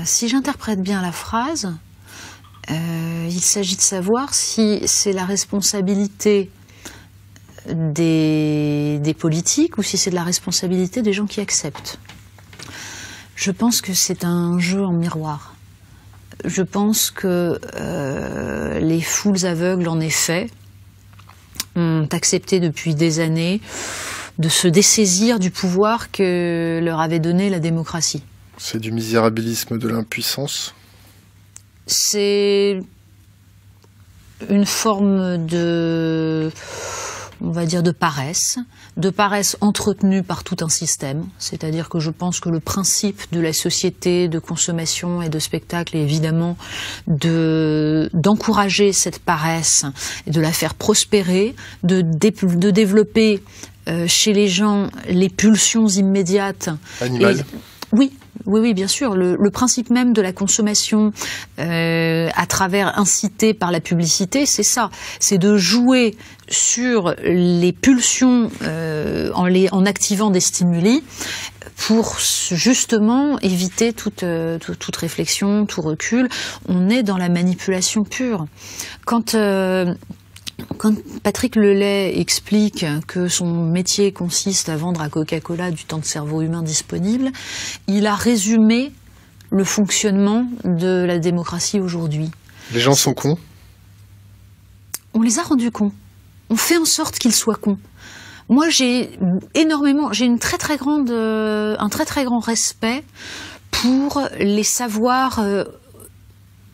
Si j'interprète bien la phrase, il s'agit de savoir si c'est la responsabilité des politiques ou si c'est de la responsabilité des gens qui acceptent. Je pense que c'est un jeu en miroir. Je pense que les foules aveugles, en effet, ont accepté depuis des années de se dessaisir du pouvoir que leur avait donné la démocratie. C'est du misérabilisme, de l'impuissance. C'est une forme de, on va dire, de paresse entretenue par tout un système. C'est-à-dire que je pense que le principe de la société de consommation et de spectacle est évidemment d'encourager cette paresse et de la faire prospérer, de développer chez les gens les pulsions immédiates. Animales. Oui, bien sûr. Le principe même de la consommation à travers incité par la publicité, c'est ça. C'est de jouer sur les pulsions en activant des stimuli pour justement éviter toute réflexion, tout recul. On est dans la manipulation pure. Quand Patrick Lelay explique que son métier consiste à vendre à Coca-Cola du temps de cerveau humain disponible, il a résumé le fonctionnement de la démocratie aujourd'hui. Les gens sont cons ? On les a rendus cons. On fait en sorte qu'ils soient cons. Moi, j'ai un très très grand respect pour les savoirs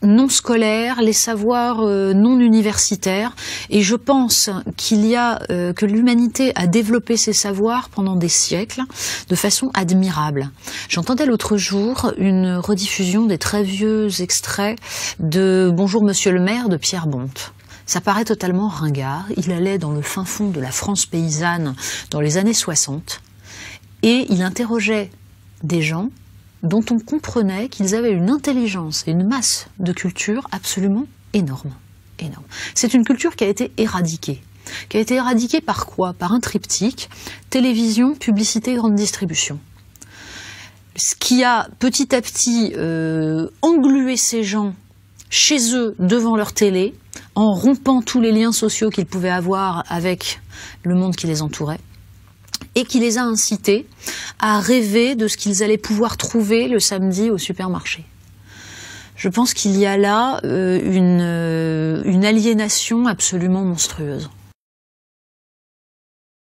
non scolaires, les savoirs non universitaires, et je pense que l'humanité a développé ces savoirs pendant des siècles de façon admirable. J'entendais l'autre jour une rediffusion des très vieux extraits de Bonjour Monsieur le maire de Pierre Bonte. Ça paraît totalement ringard. Il allait dans le fin fond de la France paysanne dans les années 60 et il interrogeait des gens dont on comprenait qu'ils avaient une intelligence et une masse de culture absolument énorme. C'est une culture qui a été éradiquée. Qui a été éradiquée par quoi? Par un triptyque, télévision, publicité, grande distribution. Ce qui a petit à petit englué ces gens chez eux, devant leur télé, en rompant tous les liens sociaux qu'ils pouvaient avoir avec le monde qui les entourait, et qui les a incités à rêver de ce qu'ils allaient pouvoir trouver le samedi au supermarché. Je pense qu'il y a là une aliénation absolument monstrueuse.